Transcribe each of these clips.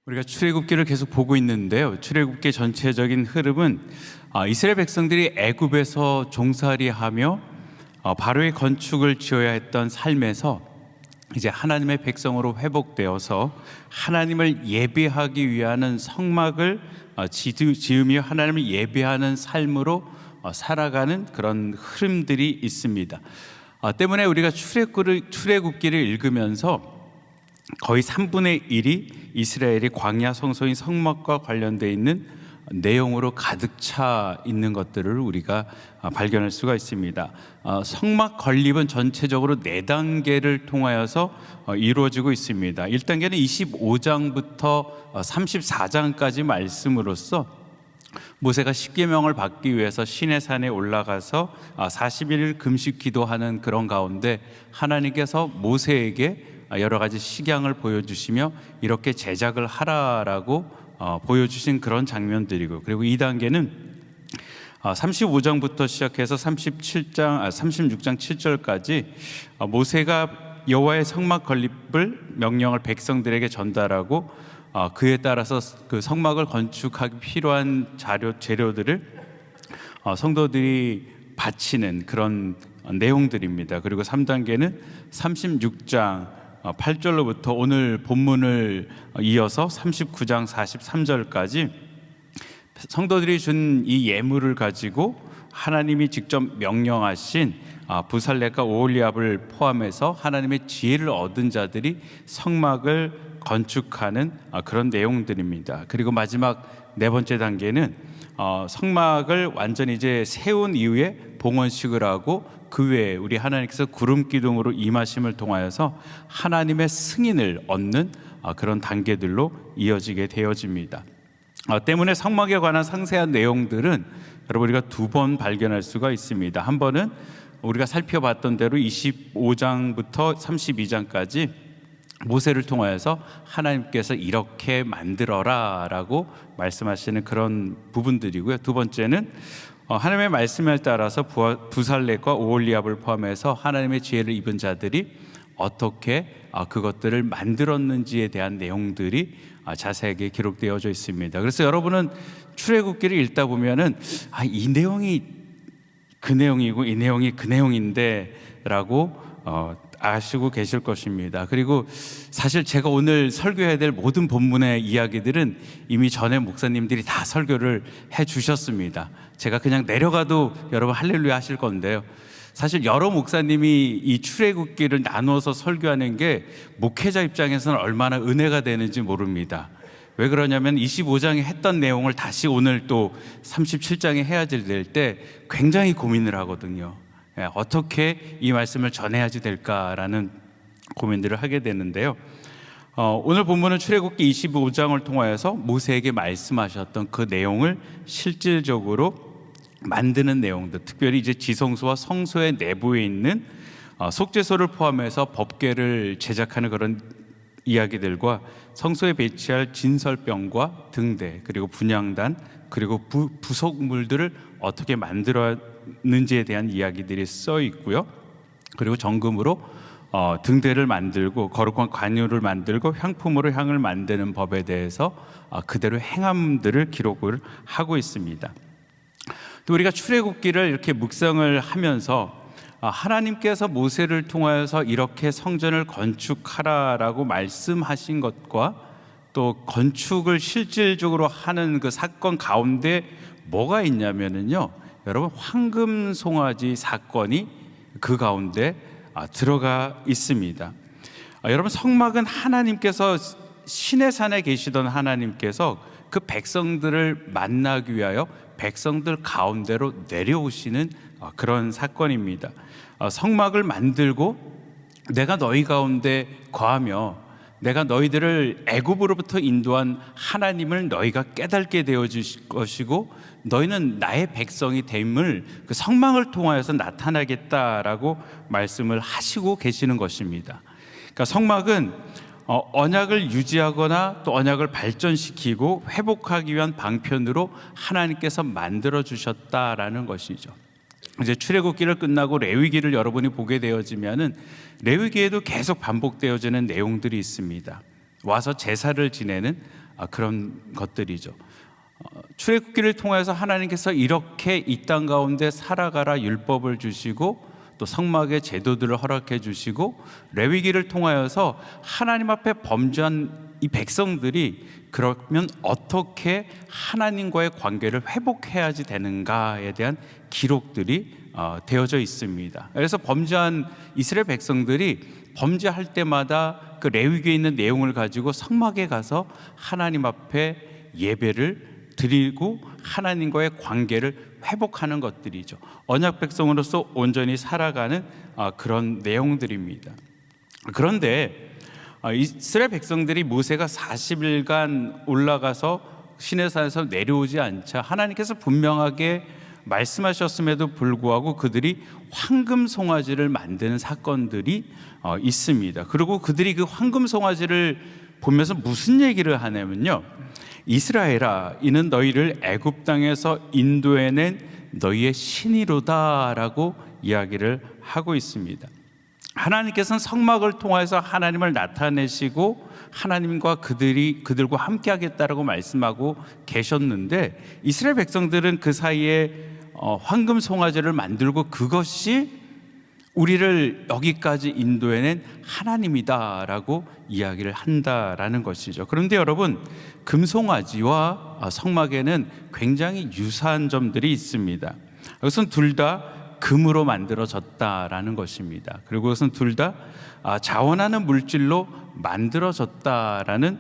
우리가 출애굽기를 계속 보고 있는데요. 출애굽기 전체적인 흐름은 이스라엘 백성들이 애굽에서 종살이하며 바로의 건축을 지어야 했던 삶에서 이제 하나님의 백성으로 회복되어서 하나님을 예배하기 위한 성막을 지으며 하나님을 예배하는 삶으로 살아가는 그런 흐름들이 있습니다. 때문에 우리가 출애굽기를 읽으면서 거의 3분의 1이 이스라엘이 광야 성소인 성막과 관련되어 있는 내용으로 가득 차 있는 것들을 우리가 발견할 수가 있습니다. 성막 건립은 전체적으로 4단계를 통하여서 이루어지고 있습니다. 1단계는 25장부터 34장까지 말씀으로써 모세가 십계명을 받기 위해서 시내산에 올라가서 40일 금식 기도하는 그런 가운데 하나님께서 모세에게 여러 가지 식양을 보여주시며 이렇게 제작을 하라라고 보여주신 그런 장면들이고, 그리고 2단계는 35장부터 시작해서 36장 7절까지 모세가 여호와의 성막 건립을 명령을 백성들에게 전달하고 그에 따라서 그 성막을 건축하기 필요한 재료들을 성도들이 바치는 그런 내용들입니다. 그리고 3단계는 36장 8절로부터 오늘 본문을 이어서 39장 43절까지 성도들이 준 이 예물을 가지고 하나님이 직접 명령하신 부살렙과 오홀리압을 포함해서 하나님의 지혜를 얻은 자들이 성막을 건축하는 그런 내용들입니다. 그리고 마지막 4번째 단계는 성막을 완전히 이제 세운 이후에 봉헌식을 하고 그 외에 우리 하나님께서 구름 기둥으로 임하심을 통하여서 하나님의 승인을 얻는 그런 단계들로 이어지게 되어집니다. 때문에 성막에 관한 상세한 내용들은 여러분 우리가 2번 발견할 수가 있습니다. 한 번은 우리가 살펴봤던 대로 25장부터 32장까지 모세를 통하여서 하나님께서 이렇게 만들어라 라고 말씀하시는 그런 부분들이고요. 2번째는 하나님의 말씀에 따라서 부살렙과 오홀리압을 포함해서 하나님의 지혜를 입은 자들이 어떻게 그것들을 만들었는지에 대한 내용들이 자세하게 기록되어져 있습니다. 그래서 여러분은 출애굽기를 읽다 보면은 이 내용이 그 내용이고 이 내용이 그 내용인데 라고 아시고 계실 것입니다. 그리고 사실 제가 오늘 설교해야 될 모든 본문의 이야기들은 이미 전에 목사님들이 다 설교를 해 주셨습니다. 제가 그냥 내려가도 여러분 할렐루야 하실 건데요, 사실 여러 목사님이 이 출애굽기를 나누어서 설교하는 게 목회자 입장에서는 얼마나 은혜가 되는지 모릅니다. 왜 그러냐면 25장에 했던 내용을 다시 오늘 또 37장에 해야 될 때 굉장히 고민을 하거든요. 어떻게 이 말씀을 전해야지 될까라는 고민들을 하게 되는데요. 오늘 본문은 출애굽기 25장을 통하여서 모세에게 말씀하셨던 그 내용을 실질적으로 만드는 내용들, 특별히 이제 지성소와 성소의 내부에 있는 속죄소를 포함해서 법궤를 제작하는 그런 이야기들과 성소에 배치할 진설병과 등대, 그리고 분향단, 그리고 부속물들을 어떻게 만들었는지에 대한 이야기들이 써 있고요. 그리고 정금으로 등대를 만들고 거룩한 관유를 만들고 향품으로 향을 만드는 법에 대해서 그대로 행함들을 기록을 하고 있습니다. 또 우리가 출애굽기를 이렇게 묵상을 하면서 하나님께서 모세를 통하여서 이렇게 성전을 건축하라라고 말씀하신 것과 또 건축을 실질적으로 하는 그 사건 가운데 뭐가 있냐면은요, 여러분 황금 송아지 사건이 그 가운데 들어가 있습니다. 여러분 성막은 하나님께서 시내산에 계시던 하나님께서 그 백성들을 만나기 위하여 백성들 가운데로 내려오시는 그런 사건입니다. 성막을 만들고 내가 너희 가운데 거하며 내가 너희들을 애굽으로부터 인도한 하나님을 너희가 깨닫게 되어질 것이고 너희는 나의 백성이 됨을 그 성막을 통하여서 나타나겠다라고 말씀을 하시고 계시는 것입니다. 그러니까 성막은 언약을 유지하거나 또 언약을 발전시키고 회복하기 위한 방편으로 하나님께서 만들어 주셨다라는 것이죠. 이제 출애굽기를 끝나고 레위기를 여러분이 보게 되어지면은 레위기에도 계속 반복되어지는 내용들이 있습니다. 와서 제사를 지내는 그런 것들이죠. 출애굽기를 통해서 하나님께서 이렇게 이 땅 가운데 살아가라 율법을 주시고 또 성막의 제도들을 허락해 주시고 레위기를 통하여서 하나님 앞에 범죄한 이 백성들이 그러면 어떻게 하나님과의 관계를 회복해야지 되는가에 대한 기록들이 되어져 있습니다. 그래서 범죄한 이스라엘 백성들이 범죄할 때마다 그 레위기에 있는 내용을 가지고 성막에 가서 하나님 앞에 예배를 드리고 하나님과의 관계를 회복하는 것들이죠. 언약 백성으로서 온전히 살아가는 그런 내용들입니다. 그런데 이스라엘 백성들이 모세가 40일간 올라가서 시내산에서 내려오지 않자 하나님께서 분명하게 말씀하셨음에도 불구하고 그들이 황금 송아지를 만드는 사건들이 있습니다. 그리고 그들이 그 황금 송아지를 보면서 무슨 얘기를 하냐면요, 이스라엘아, 이는 너희를 애굽 땅에서 인도해낸 너희의 신이로다라고 이야기를 하고 있습니다. 하나님께서는 성막을 통해서 하나님을 나타내시고 하나님과 그들과 함께 하겠다라고 말씀하고 계셨는데, 이스라엘 백성들은 그 사이에 황금 송아지를 만들고 그것이 우리를 여기까지 인도해낸 하나님이다라고 이야기를 한다라는 것이죠. 그런데 여러분, 금송아지와 성막에는 굉장히 유사한 점들이 있습니다. 그것은 둘 다 금으로 만들어졌다라는 것입니다. 그리고 그것은 둘 다 자원하는 물질로 만들어졌다라는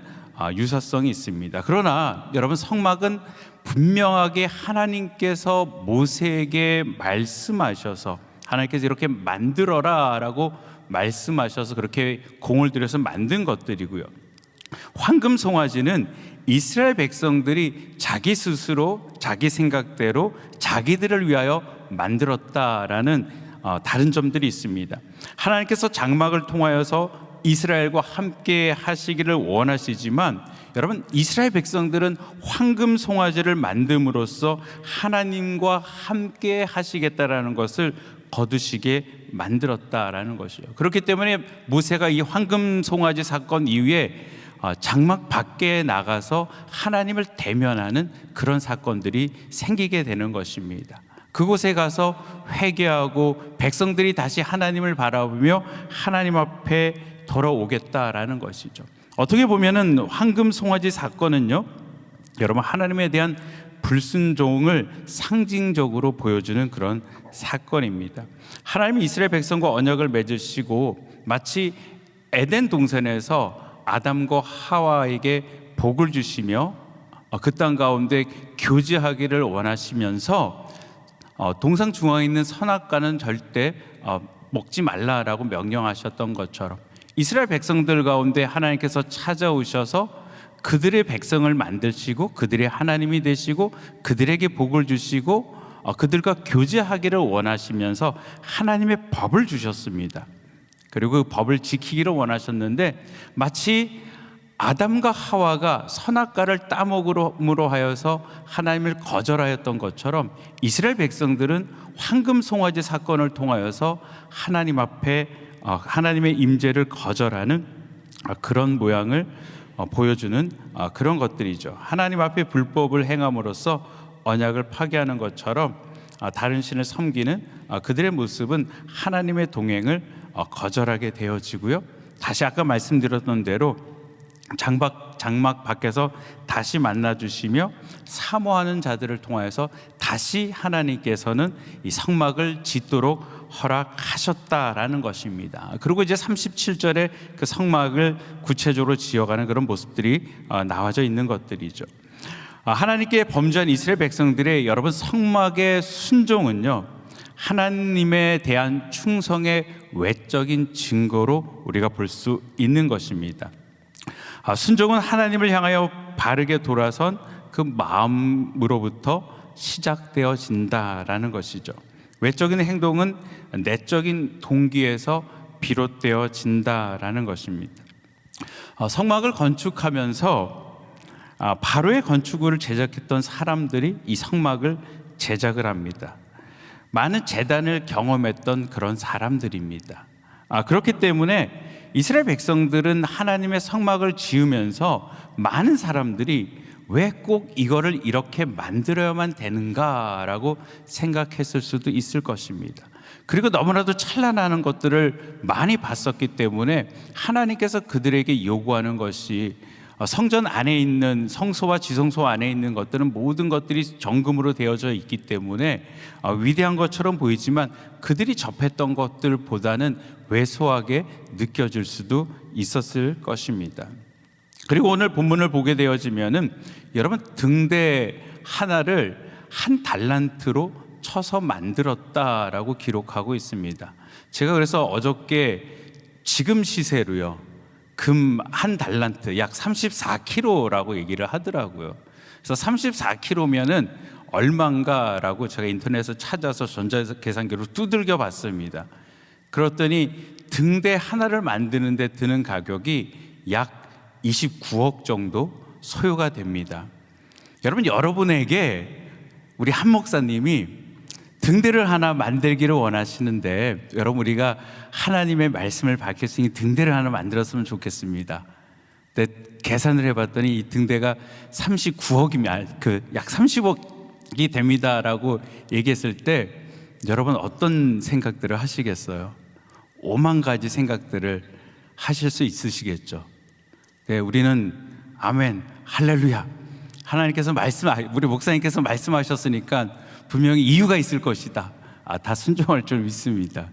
유사성이 있습니다. 그러나 여러분, 성막은 분명하게 하나님께서 모세에게 말씀하셔서 하나님께서 이렇게 만들어라 라고 말씀하셔서 그렇게 공을 들여서 만든 것들이고요, 황금 송아지는 이스라엘 백성들이 자기 스스로 자기 생각대로 자기들을 위하여 만들었다라는 다른 점들이 있습니다. 하나님께서 장막을 통하여서 이스라엘과 함께 하시기를 원하시지만 여러분, 이스라엘 백성들은 황금 송아지를 만듦으로써 하나님과 함께 하시겠다라는 것을 거두시게 만들었다라는 것이죠. 그렇기 때문에 모세가 이 황금 송아지 사건 이후에 장막 밖에 나가서 하나님을 대면하는 그런 사건들이 생기게 되는 것입니다. 그곳에 가서 회개하고 백성들이 다시 하나님을 바라보며 하나님 앞에 돌아오겠다라는 것이죠. 어떻게 보면은 황금 송아지 사건은요, 여러분, 하나님에 대한 불순종을 상징적으로 보여주는 그런 사건입니다. 하나님이 이스라엘 백성과 언약을 맺으시고 마치 에덴 동산에서 아담과 하와에게 복을 주시며 그 땅 가운데 교제하기를 원하시면서 동상 중앙에 있는 선악과는 절대 먹지 말라라고 명령하셨던 것처럼 이스라엘 백성들 가운데 하나님께서 찾아오셔서 그들의 백성을 만드시고 그들의 하나님이 되시고 그들에게 복을 주시고 그들과 교제하기를 원하시면서 하나님의 법을 주셨습니다. 그리고 그 법을 지키기를 원하셨는데, 마치 아담과 하와가 선악과를 따먹음으로 하여서 하나님을 거절하였던 것처럼 이스라엘 백성들은 황금 송아지 사건을 통하여서 하나님 앞에 하나님의 임재를 거절하는 그런 모양을 보여주는 그런 것들이죠. 하나님 앞에 불법을 행함으로써 언약을 파괴하는 것처럼 다른 신을 섬기는 그들의 모습은 하나님의 동행을 거절하게 되어지고요, 다시 아까 말씀드렸던 대로 장막 밖에서 다시 만나주시며 사모하는 자들을 통하여서 다시 하나님께서는 이 성막을 짓도록 허락하셨다라는 것입니다. 그리고 이제 37절에 그 성막을 구체적으로 지어가는 그런 모습들이 나와져 있는 것들이죠. 하나님께 범죄한 이스라엘 백성들의 여러분 성막의 순종은요, 하나님에 대한 충성의 외적인 증거로 우리가 볼 수 있는 것입니다. 순종은 하나님을 향하여 바르게 돌아선 그 마음으로부터 시작되어진다라는 것이죠. 외적인 행동은 내적인 동기에서 비롯되어진다라는 것입니다. 성막을 건축하면서 바로의 건축을 제작했던 사람들이 이 성막을 제작을 합니다. 많은 재단을 경험했던 그런 사람들입니다. 그렇기 때문에 이스라엘 백성들은 하나님의 성막을 지으면서 많은 사람들이 왜 꼭 이거를 이렇게 만들어야만 되는가라고 생각했을 수도 있을 것입니다. 그리고 너무나도 찬란한 것들을 많이 봤었기 때문에 하나님께서 그들에게 요구하는 것이 성전 안에 있는 성소와 지성소 안에 있는 것들은 모든 것들이 정금으로 되어져 있기 때문에 위대한 것처럼 보이지만 그들이 접했던 것들보다는 왜소하게 느껴질 수도 있었을 것입니다. 그리고 오늘 본문을 보게 되어지면은 여러분, 등대 하나를 한 달란트로 쳐서 만들었다라고 기록하고 있습니다. 제가 그래서 어저께 지금 시세로요, 금 한 달란트 약 34kg라고 얘기를 하더라고요. 그래서 34kg면은 얼마인가라고 제가 인터넷에서 찾아서 전자계산기로 두들겨 봤습니다. 그랬더니 등대 하나를 만드는 데 드는 가격이 약 29억 정도 소요가 됩니다. 여러분에게 우리 한 목사님이 등대를 하나 만들기를 원하시는데, 여러분, 우리가 하나님의 말씀을 밝힐 수 있는 등대를 하나 만들었으면 좋겠습니다. 근데 계산을 해봤더니 이 등대가 39억이면 약 30억이 됩니다라고 얘기했을 때 여러분 어떤 생각들을 하시겠어요? 5만 가지 생각들을 하실 수 있으시겠죠. 네, 우리는 아멘, 할렐루야, 하나님께서 우리 목사님께서 말씀하셨으니까 분명히 이유가 있을 것이다, 다 순종할 줄 믿습니다.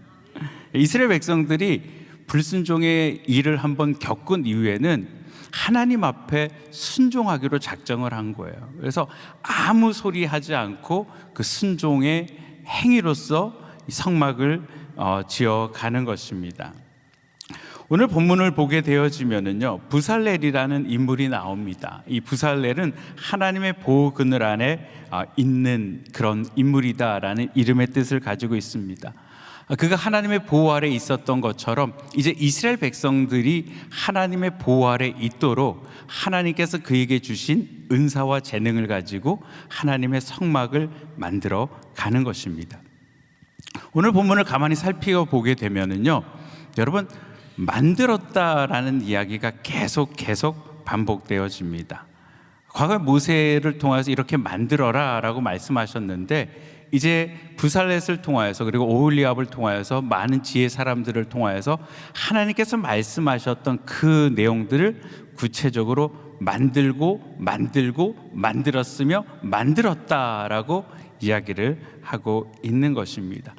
이스라엘 백성들이 불순종의 일을 한번 겪은 이후에는 하나님 앞에 순종하기로 작정을 한 거예요. 그래서 아무 소리 하지 않고 그 순종의 행위로서 성막을 지어가는 것입니다. 오늘 본문을 보게 되어지면은요, 부살렐이라는 인물이 나옵니다. 이 부살렐은 하나님의 보호 그늘 안에 있는 그런 인물이다라는 이름의 뜻을 가지고 있습니다. 그가 하나님의 보호 아래 있었던 것처럼 이제 이스라엘 백성들이 하나님의 보호 아래 있도록 하나님께서 그에게 주신 은사와 재능을 가지고 하나님의 성막을 만들어 가는 것입니다. 오늘 본문을 가만히 살펴보게 되면은요, 여러분, 만들었다라는 이야기가 계속 반복되어집니다. 과거 모세를 통해서 이렇게 만들어라 라고 말씀하셨는데, 이제 부살렛을 통하여서 그리고 오홀리압을 통하여서 많은 지혜 사람들을 통하여서 하나님께서 말씀하셨던 그 내용들을 구체적으로 만들었으며 만들었다라고 이야기를 하고 있는 것입니다.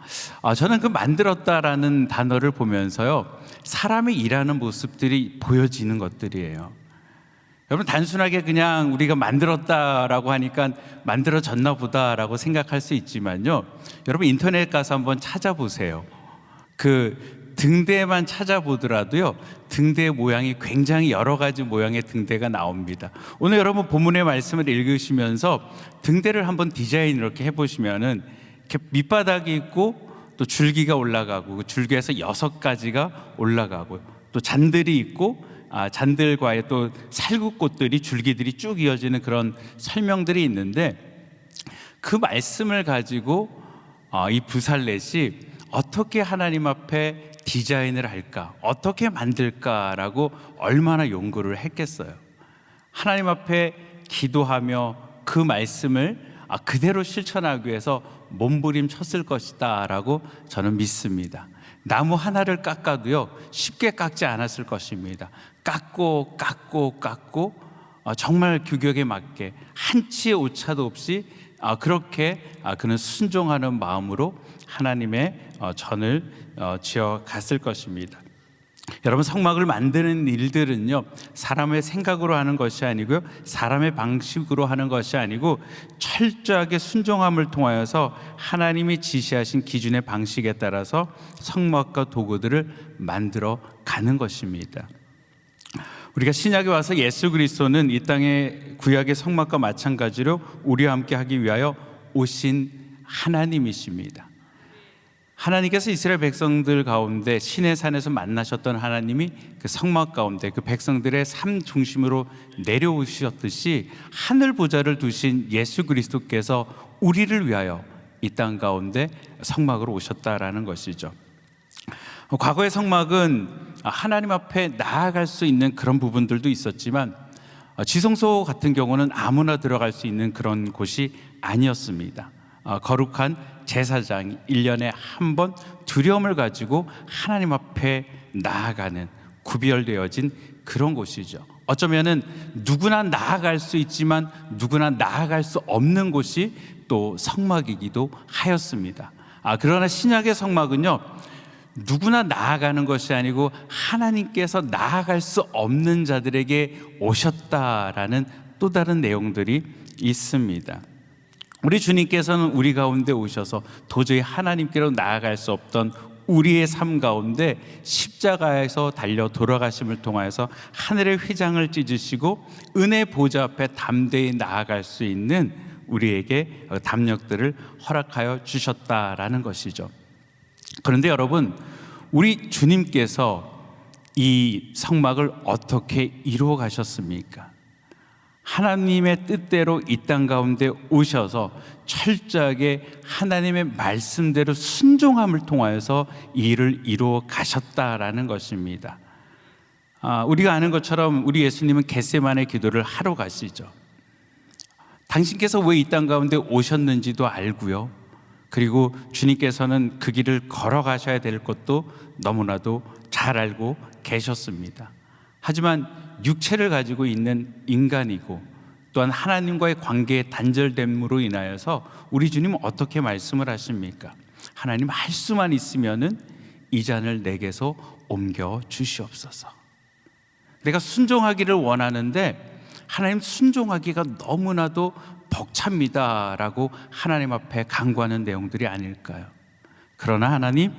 저는 그 만들었다라는 단어를 보면서요, 사람이 일하는 모습들이 보여지는 것들이에요. 여러분, 단순하게 그냥 우리가 만들었다라고 하니까 만들어졌나 보다라고 생각할 수 있지만요, 여러분 인터넷 가서 한번 찾아보세요. 그 등대만 찾아보더라도요, 등대의 모양이 굉장히 여러 가지 모양의 등대가 나옵니다. 오늘 여러분 본문의 말씀을 읽으시면서 등대를 한번 디자인 이렇게 해보시면은 이렇게 밑바닥이 있고 또 줄기가 올라가고 그 줄기에서 6가지가 올라가고 또 잔들이 있고 잔들과의 또 살구꽃들이 줄기들이 쭉 이어지는 그런 설명들이 있는데, 그 말씀을 가지고 이 부살렛이 어떻게 하나님 앞에 디자인을 할까, 어떻게 만들까라고 얼마나 연구를 했겠어요. 하나님 앞에 기도하며 그 말씀을 그대로 실천하기 위해서 몸부림쳤을 것이다 라고 저는 믿습니다. 나무 하나를 깎아도요 쉽게 깎지 않았을 것입니다. 깎고 정말 규격에 맞게 한치의 오차도 없이 그렇게 그는 순종하는 마음으로 하나님의 전을 지어 갔을 것입니다. 여러분, 성막을 만드는 일들은요, 사람의 생각으로 하는 것이 아니고요, 사람의 방식으로 하는 것이 아니고 철저하게 순종함을 통하여서 하나님이 지시하신 기준의 방식에 따라서 성막과 도구들을 만들어 가는 것입니다. 우리가 신약에 와서 예수 그리스도는 이 땅의 구약의 성막과 마찬가지로 우리와 함께 하기 위하여 오신 하나님이십니다. 하나님께서 이스라엘 백성들 가운데 시내 산에서 만나셨던 하나님이 그 성막 가운데 그 백성들의 삶 중심으로 내려오셨듯이 하늘 보좌를 두신 예수 그리스도께서 우리를 위하여 이 땅 가운데 성막으로 오셨다라는 것이죠. 과거의 성막은 하나님 앞에 나아갈 수 있는 그런 부분들도 있었지만 지성소 같은 경우는 아무나 들어갈 수 있는 그런 곳이 아니었습니다. 거룩한 제사장이 1년에 한 번 두려움을 가지고 하나님 앞에 나아가는 구별되어진 그런 곳이죠. 어쩌면은 누구나 나아갈 수 있지만 누구나 나아갈 수 없는 곳이 또 성막이기도 하였습니다. 그러나 신약의 성막은요, 누구나 나아가는 것이 아니고 하나님께서 나아갈 수 없는 자들에게 오셨다라는 또 다른 내용들이 있습니다. 우리 주님께서는 우리 가운데 오셔서 도저히 하나님께로 나아갈 수 없던 우리의 삶 가운데 십자가에서 달려 돌아가심을 통하여서 하늘의 휘장을 찢으시고 은혜 보좌 앞에 담대히 나아갈 수 있는 우리에게 담력들을 허락하여 주셨다라는 것이죠. 그런데 여러분, 우리 주님께서 이 성막을 어떻게 이루어 가셨습니까? 하나님의 뜻대로 이 땅 가운데 오셔서 철저하게 하나님의 말씀대로 순종함을 통하여서 이 일을 이루어 가셨다라는 것입니다. 우리가 아는 것처럼 우리 예수님은 겟세마네 기도를 하러 가시죠. 당신께서 왜 이 땅 가운데 오셨는지도 알고요, 그리고 주님께서는 그 길을 걸어가셔야 될 것도 너무나도 잘 알고 계셨습니다. 하지만 육체를 가지고 있는 인간이고 또한 하나님과의 관계의 단절됨으로 인하여서 우리 주님은 어떻게 말씀을 하십니까? 하나님, 할 수만 있으면은 이 잔을 내게서 옮겨 주시옵소서. 내가 순종하기를 원하는데 하나님, 순종하기가 너무나도 벅찹니다라고 하나님 앞에 간구하는 내용들이 아닐까요? 그러나 하나님,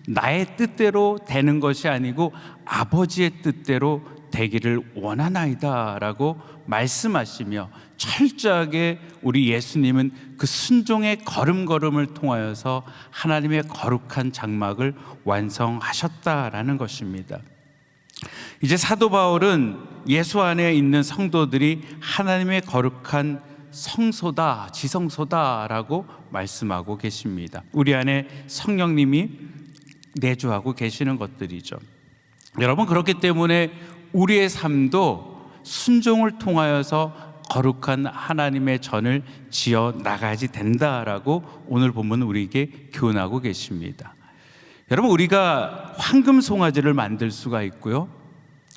나의 뜻대로 되는 것이 아니고 아버지의 뜻대로 되기를 원하나이다라고 말씀하시며 철저하게 우리 예수님은 그 순종의 걸음걸음을 통하여서 하나님의 거룩한 장막을 완성하셨다라는 것입니다. 이제 사도 바울은 예수 안에 있는 성도들이 하나님의 거룩한 성소다, 지성소다라고 말씀하고 계십니다. 우리 안에 성령님이 내주하고 계시는 것들이죠. 여러분, 그렇기 때문에 우리의 삶도 순종을 통하여서 거룩한 하나님의 전을 지어 나가야지 된다라고 오늘 본문은 우리에게 교훈하고 계십니다. 여러분, 우리가 황금 송아지를 만들 수가 있고요,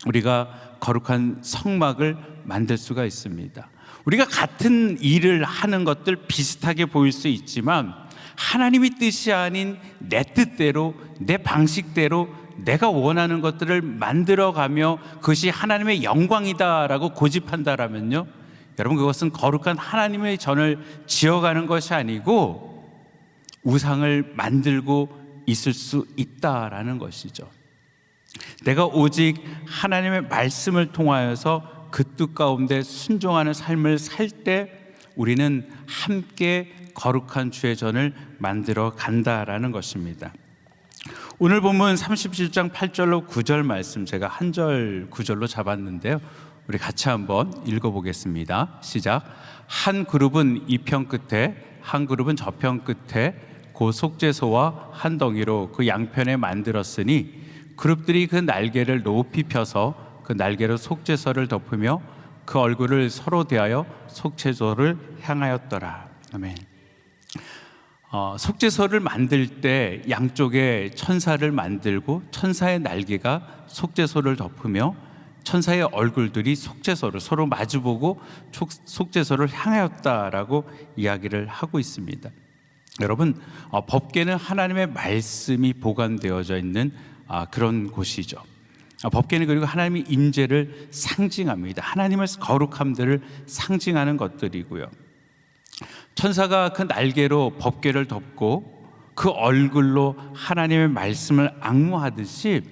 우리가 거룩한 성막을 만들 수가 있습니다. 우리가 같은 일을 하는 것들 비슷하게 보일 수 있지만 하나님의 뜻이 아닌 내 뜻대로, 내 방식대로 내가 원하는 것들을 만들어가며 그것이 하나님의 영광이다라고 고집한다라면요, 여러분, 그것은 거룩한 하나님의 전을 지어가는 것이 아니고 우상을 만들고 있을 수 있다라는 것이죠. 내가 오직 하나님의 말씀을 통하여서 그 뜻 가운데 순종하는 삶을 살 때 우리는 함께 거룩한 주의 전을 만들어 간다라는 것입니다. 오늘 본문 37장 8절로 9절 말씀, 제가 한 절 9절로 잡았는데요, 우리 같이 한번 읽어보겠습니다. 시작. 한 그룹은 이 편 끝에, 한 그룹은 저 편 끝에 그 속죄소와 한 덩이로 그 양편에 만들었으니 그룹들이 그 날개를 높이 펴서 그 날개로 속죄소를 덮으며 그 얼굴을 서로 대하여 속죄소를 향하였더라. 아멘. 속죄소를 만들 때 양쪽에 천사를 만들고 천사의 날개가 속죄소를 덮으며 천사의 얼굴들이 속죄소를 서로 마주보고 속죄소를 향하였다라고 이야기를 하고 있습니다. 여러분, 법궤는 하나님의 말씀이 보관되어져 있는 그런 곳이죠. 법궤는 그리고 하나님의 임재를 상징합니다. 하나님의 거룩함들을 상징하는 것들이고요. 천사가 그 날개로 법궤를 덮고 그 얼굴로 하나님의 말씀을 앙무하듯이,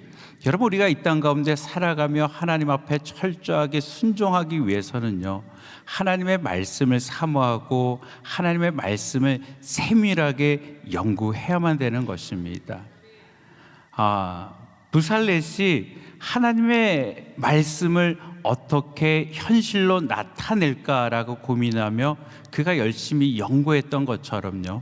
여러분, 우리가 이 땅 가운데 살아가며 하나님 앞에 철저하게 순종하기 위해서는요, 하나님의 말씀을 사모하고 하나님의 말씀을 세밀하게 연구해야만 되는 것입니다. 부살렛이 하나님의 말씀을 어떻게 현실로 나타낼까라고 고민하며 그가 열심히 연구했던 것처럼요,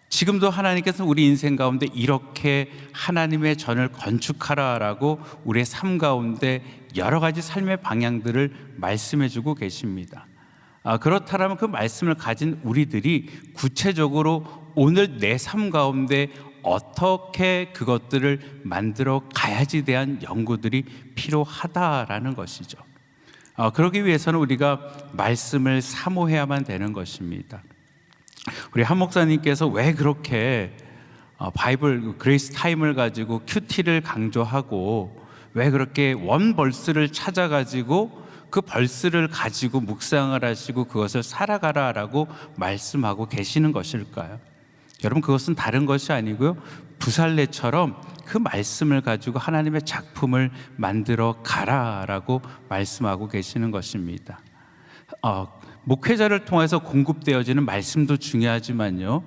지금도 하나님께서 우리 인생 가운데 이렇게 하나님의 전을 건축하라라고 우리의 삶 가운데 여러 가지 삶의 방향들을 말씀해 주고 계십니다. 그렇다면 그 말씀을 가진 우리들이 구체적으로 오늘 내 삶 가운데 어떻게 그것들을 만들어 가야지 대한 연구들이 필요하다라는 것이죠. 그러기 위해서는 우리가 말씀을 사모해야만 되는 것입니다. 우리 한 목사님께서 왜 그렇게 바이블 그레이스 타임을 가지고 큐티를 강조하고 왜 그렇게 원 벌스를 찾아가지고 그 벌스를 가지고 묵상을 하시고 그것을 살아가라라고 말씀하고 계시는 것일까요? 여러분, 그것은 다른 것이 아니고요, 부살레처럼 그 말씀을 가지고 하나님의 작품을 만들어 가라라고 말씀하고 계시는 것입니다. 목회자를 통해서 공급되어지는 말씀도 중요하지만요,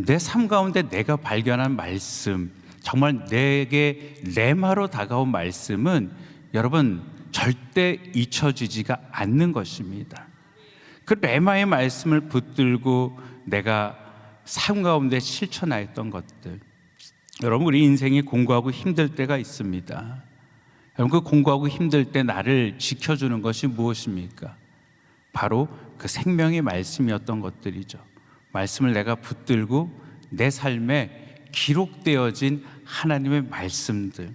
내 삶 가운데 내가 발견한 말씀, 정말 내게 레마로 다가온 말씀은 여러분 절대 잊혀지지가 않는 것입니다. 그 레마의 말씀을 붙들고 내가 삶 가운데 실천하였던 것들, 여러분, 우리 인생이 공고하고 힘들 때가 있습니다. 여러분, 그 공고하고 힘들 때 나를 지켜주는 것이 무엇입니까? 바로 그 생명의 말씀이었던 것들이죠. 말씀을 내가 붙들고 내 삶에 기록되어진 하나님의 말씀들.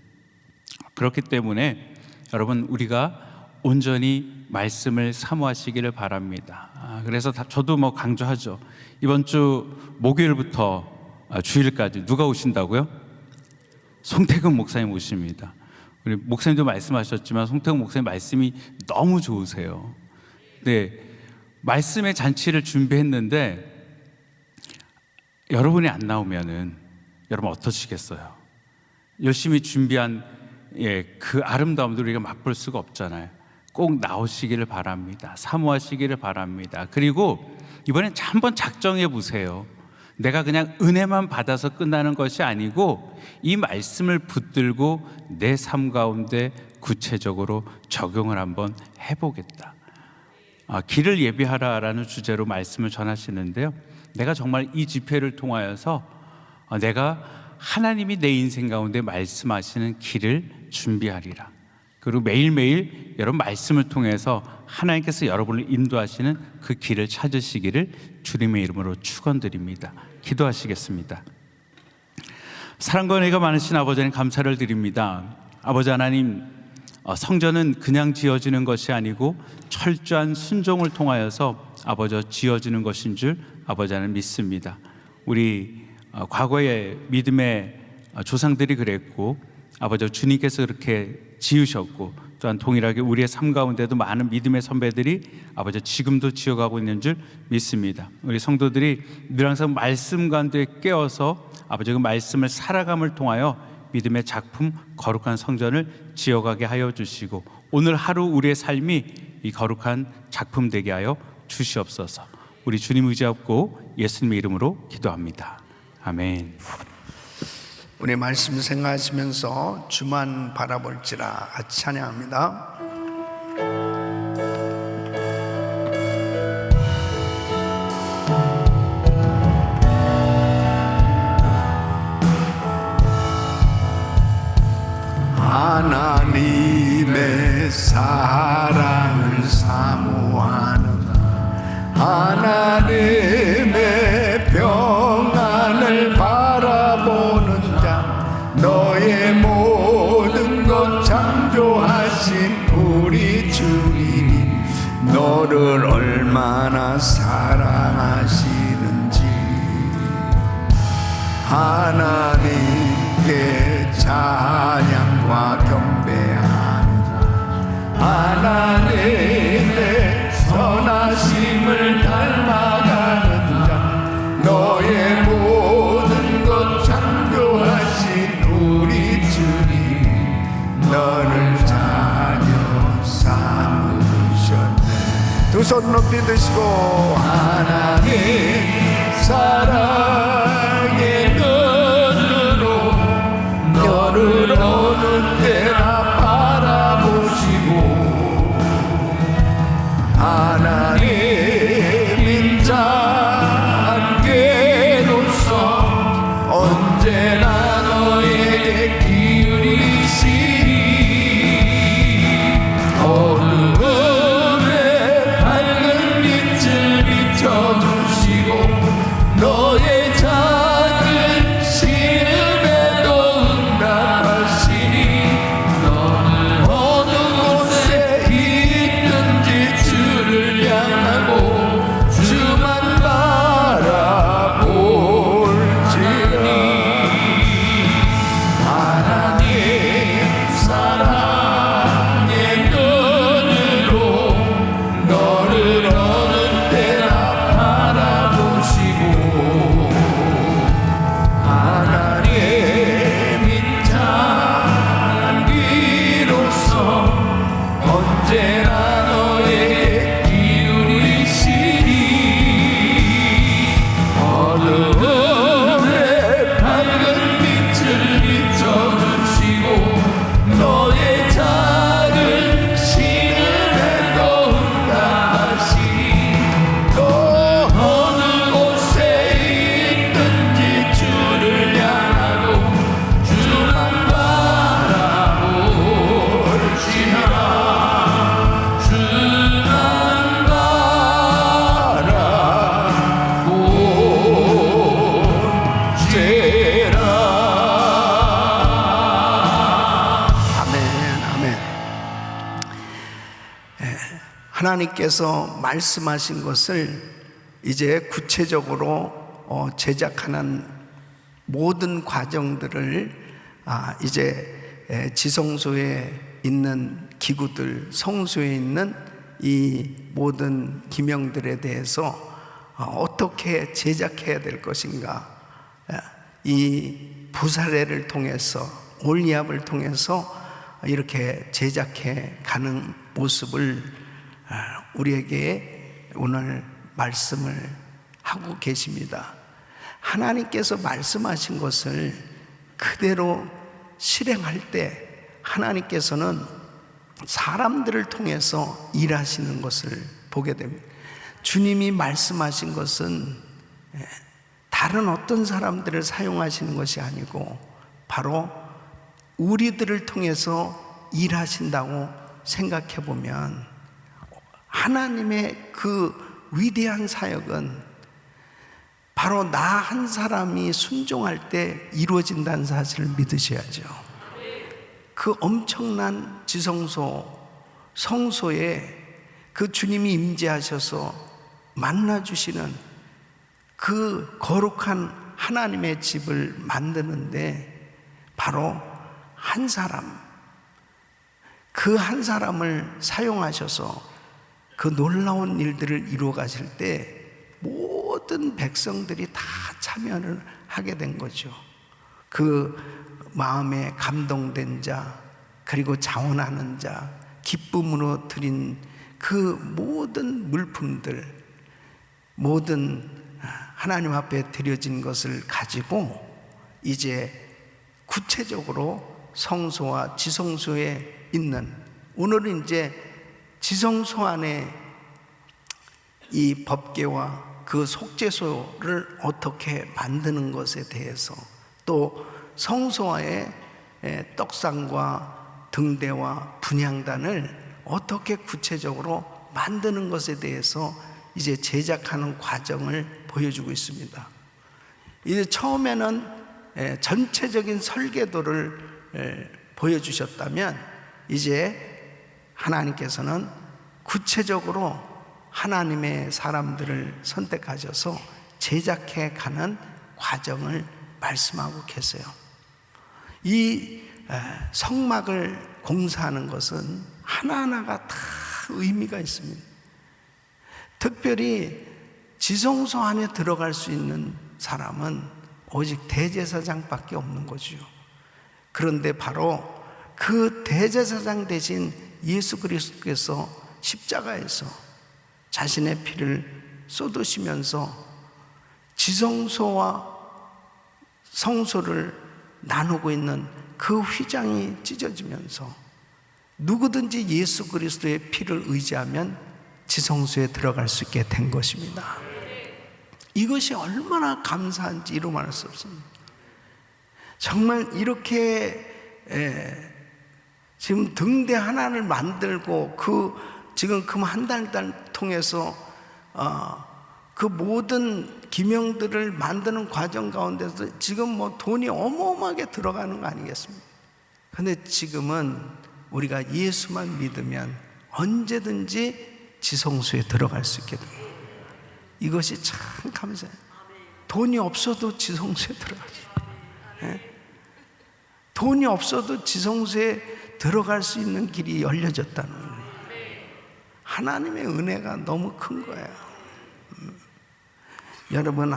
그렇기 때문에 여러분, 우리가 온전히 말씀을 사모하시기를 바랍니다. 그래서 저도 강조하죠. 이번 주 목요일부터 주일까지 누가 오신다고요? 송태근 목사님 오십니다. 우리 목사님도 말씀하셨지만 송태근 목사님 말씀이 너무 좋으세요. 네, 말씀의 잔치를 준비했는데 여러분이 안 나오면은 여러분 어떠시겠어요? 열심히 준비한 그 아름다움도 우리가 맛볼 수가 없잖아요. 꼭 나오시기를 바랍니다. 사모하시기를 바랍니다. 그리고 이번엔 한번 작정해 보세요. 내가 그냥 은혜만 받아서 끝나는 것이 아니고 이 말씀을 붙들고 내 삶 가운데 구체적으로 적용을 한번 해보겠다. 길을 예비하라라는 주제로 말씀을 전하시는데요, 내가 정말 이 집회를 통하여서 내가 하나님이 내 인생 가운데 말씀하시는 길을 준비하리라. 그리고 매일매일 여러분 말씀을 통해서 하나님께서 여러분을 인도하시는 그 길을 찾으시기를 주님의 이름으로 축원드립니다. 기도하시겠습니다. 사랑과 은혜가 많으신 아버지 하나님, 감사를 드립니다. 아버지 하나님, 성전은 그냥 지어지는 것이 아니고 철저한 순종을 통하여서 아버지 지어지는 것인 줄 아버지 하나님 믿습니다. 우리 과거의 믿음의 조상들이 그랬고 아버지 주님께서 그렇게 지으셨고 또한 동일하게 우리의 삶 가운데도 많은 믿음의 선배들이 아버지 지금도 지어가고 있는 줄 믿습니다. 우리 성도들이 늘 항상 말씀 가운데 깨어서 아버지 그 말씀을 살아감을 통하여 믿음의 작품 거룩한 성전을 지어가게 하여 주시고 오늘 하루 우리의 삶이 이 거룩한 작품 되게 하여 주시옵소서. 우리 주님 의지하고 예수님의 이름으로 기도합니다. 아멘. 우리 말씀 생각하시면서 주만 바라볼지라 같이 찬양합니다. 하나님의 사랑을 사모하는 하나님의 평안을 바라보는 자, 너의 모든 것 창조하신 우리 주님이 너를 얼마나 사랑하시는지 하나님께 찬양과 경배하는 자, 하나님의 선하심을 닮아가는 자, 너의 모든 것 창조하신 우리 주님 너를 자녀 삼으셨네. 두 손 높이 드시고 하나님 사랑의 눈으로 너를 어느 때나 바라보시고 하나님 인자함께로서 하나님께서 말씀하신 것을 이제 구체적으로 제작하는 모든 과정들을 이제 지성소에 있는 기구들, 성소에 있는 이 모든 기명들에 대해서 어떻게 제작해야 될 것인가, 이 부사례를 통해서, 올리압을 통해서 이렇게 제작해 가는 모습을 우리에게 오늘 말씀을 하고 계십니다. 하나님께서 말씀하신 것을 그대로 실행할 때 하나님께서는 사람들을 통해서 일하시는 것을 보게 됩니다. 주님이 말씀하신 것은 다른 어떤 사람들을 사용하시는 것이 아니고 바로 우리들을 통해서 일하신다고 생각해 보면 하나님의 그 위대한 사역은 바로 나 한 사람이 순종할 때 이루어진다는 사실을 믿으셔야죠. 그 엄청난 지성소, 성소에 그 주님이 임재하셔서 만나주시는 그 거룩한 하나님의 집을 만드는데 바로 한 사람, 그 한 사람을 사용하셔서 그 놀라운 일들을 이루어 가실 때 모든 백성들이 다 참여를 하게 된 거죠. 그 마음에 감동된 자, 그리고 자원하는 자, 기쁨으로 드린 그 모든 물품들, 모든 하나님 앞에 드려진 것을 가지고 이제 구체적으로 성소와 지성소에 있는, 오늘은 이제 지성소 안에 이 법궤와 그 속죄소를 어떻게 만드는 것에 대해서, 또 성소와의 떡상과 등대와 분향단을 어떻게 구체적으로 만드는 것에 대해서 이제 제작하는 과정을 보여주고 있습니다. 이제 처음에는 전체적인 설계도를 보여주셨다면 이제 하나님께서는 구체적으로 하나님의 사람들을 선택하셔서 제작해 가는 과정을 말씀하고 계세요. 이 성막을 공사하는 것은 하나하나가 다 의미가 있습니다. 특별히 지성소 안에 들어갈 수 있는 사람은 오직 대제사장밖에 없는 거죠. 그런데 바로 그 대제사장 대신 예수 그리스도께서 십자가에서 자신의 피를 쏟으시면서 지성소와 성소를 나누고 있는 그 휘장이 찢어지면서 누구든지 예수 그리스도의 피를 의지하면 지성소에 들어갈 수 있게 된 것입니다. 이것이 얼마나 감사한지 이루 말할 수 없습니다. 정말 이렇게 지금 등대 하나를 만들고 지금 금 한 달 통해서 그 모든 기명들을 만드는 과정 가운데서 지금 뭐 돈이 어마어마하게 들어가는 거 아니겠습니까? 근데 지금은 우리가 예수만 믿으면 언제든지 지성소에 들어갈 수 있게 됩니다. 이것이 참 감사해요. 돈이 없어도 지성소에 들어가죠. 돈이 없어도 지성소에 들어갈 수 있는 길이 열려졌다는 거예요. 하나님의 은혜가 너무 큰 거예요. 여러분,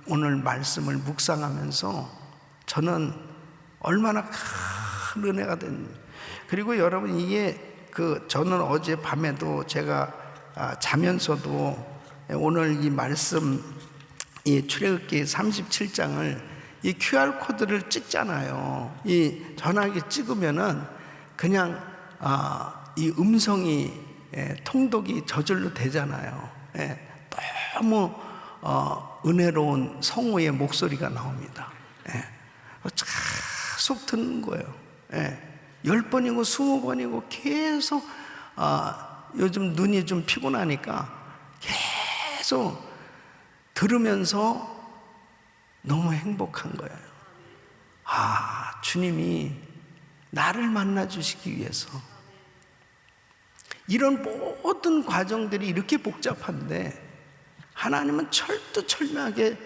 오늘 말씀을 묵상하면서 저는 얼마나 큰 은혜가 됐는지, 그리고 여러분 이게 저는 어제 밤에도 제가 자면서도 오늘 이 말씀, 이 출애굽기 37장을 이 QR코드를 찍잖아요. 이 전화기 찍으면은 그냥 이 음성이 통독이 저절로 되잖아요. 너무 은혜로운 성우의 목소리가 나옵니다. 계속 듣는 거예요. 10번이고 20번이고 계속 요즘 눈이 좀 피곤하니까 계속 들으면서 너무 행복한 거예요. 주님이 나를 만나 주시기 위해서 이런 모든 과정들이 이렇게 복잡한데 하나님은 철두철미하게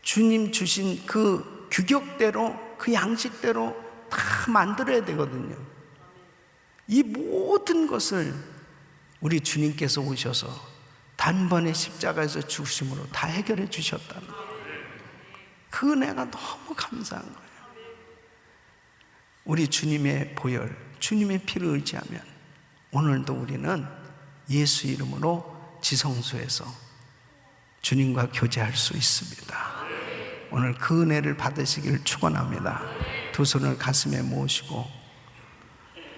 주님 주신 그 규격대로, 그 양식대로 다 만들어야 되거든요. 이 모든 것을 우리 주님께서 오셔서 단번에 십자가에서 죽으심으로 다 해결해 주셨다는 거예요. 그 은혜가 너무 감사한 거예요. 우리 주님의 보혈, 주님의 피를 의지하면 오늘도 우리는 예수 이름으로 지성소에서 주님과 교제할 수 있습니다. 오늘 그 은혜를 받으시기를 축원합니다. 두 손을 가슴에 모으시고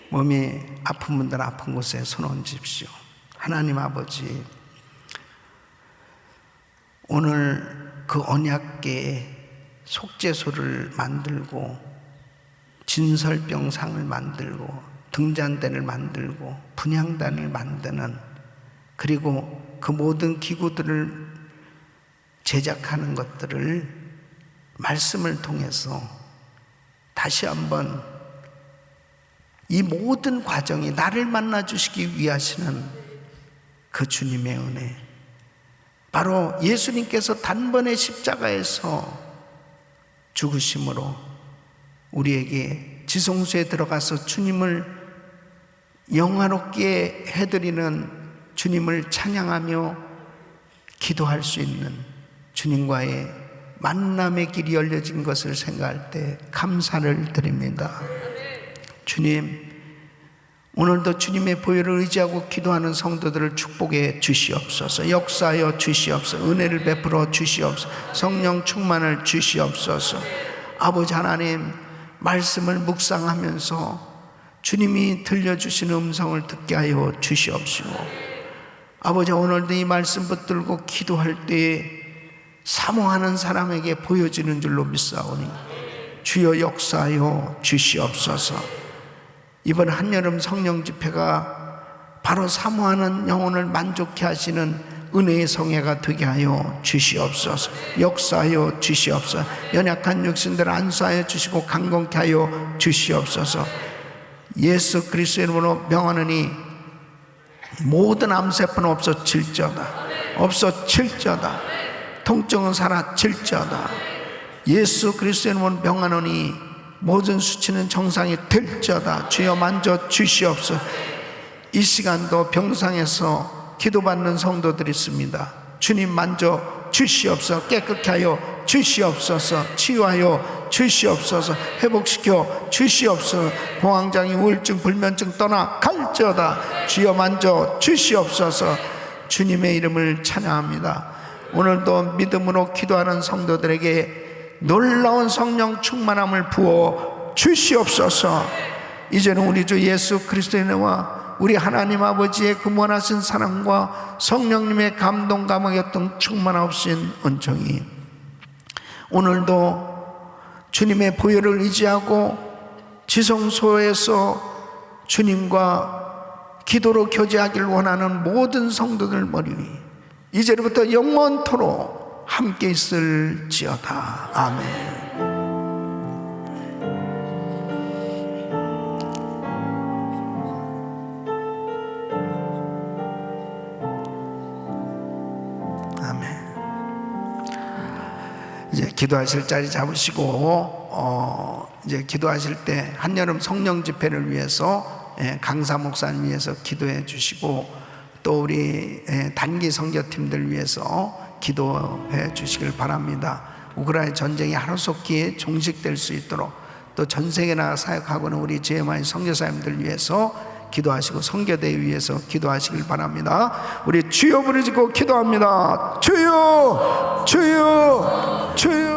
몸이 아픈 분들 아픈 곳에 손 얹으십시오. 하나님 아버지, 오늘 그 언약궤에 속죄소를 만들고 진설병상을 만들고 등잔대를 만들고 분향단을 만드는, 그리고 그 모든 기구들을 제작하는 것들을 말씀을 통해서 다시 한번 이 모든 과정이 나를 만나 주시기 위하시는 그 주님의 은혜, 바로 예수님께서 단번에 십자가에서 죽으심으로 우리에게 지성소에 들어가서 주님을 영화롭게 해드리는, 주님을 찬양하며 기도할 수 있는 주님과의 만남의 길이 열려진 것을 생각할 때 감사를 드립니다. 주님, 오늘도 주님의 보혈을 의지하고 기도하는 성도들을 축복해 주시옵소서. 역사하여 주시옵소서. 은혜를 베풀어 주시옵소서. 성령 충만을 주시옵소서. 아버지 하나님, 말씀을 묵상하면서 주님이 들려주신 음성을 듣게 하여 주시옵시고, 아버지 오늘도 이 말씀 붙들고 기도할 때에 사모하는 사람에게 보여지는 줄로 믿사오니 주여 역사하여 주시옵소서. 이번 한여름 성령 집회가 바로 사모하는 영혼을 만족케 하시는 은혜의 성회가 되게 하여 주시옵소서. 역사하여 주시옵소서. 연약한 육신들을 안수하여 주시고 강건케 하여 주시옵소서. 예수 그리스도의 이름으로 명하노니 모든 암세포는 없어질지어다. 없어질지어다. 통증은 사라질지어다. 예수 그리스도의 이름으로 명하노니 모든 수치는 정상이 될지어다. 주여 만져 주시옵소서. 이 시간도 병상에서 기도받는 성도들이 있습니다. 주님 만져 주시옵소서. 깨끗게 하여 주시옵소서. 치유하여 주시옵소서. 회복시켜 주시옵소서. 공황장애, 우울증, 불면증 떠나 갈지어다. 주여 만져 주시옵소서. 주님의 이름을 찬양합니다. 오늘도 믿음으로 기도하는 성도들에게 놀라운 성령 충만함을 부어 주시옵소서. 이제는 우리 주 예수 그리스도의 은혜와 우리 하나님 아버지의 그 무한하신 사랑과 성령님의 감동 감화였던 충만하신 은총이 오늘도 주님의 보혈을 의지하고 지성소에서 주님과 기도로 교제하기를 원하는 모든 성도들 머리 위 이제부터 영원토록 함께 있을지어다. 아멘. 이제 기도하실 자리 잡으시고 이제 기도하실 때 한여름 성령 집회를 위해서 강사 목사님 위해서 기도해 주시고 또 우리 단기 선교팀들 위해서 기도해 주시길 바랍니다. 우크라이나 전쟁이 하루속히 종식될 수 있도록 또 전 세계 나가 사역하고 있는 우리 GMI 선교사님들 위해서 기도하시고 선교대회 위해서 기도하시길 바랍니다. 우리 주여 부르짖고 기도합니다. 주여 주여 주여.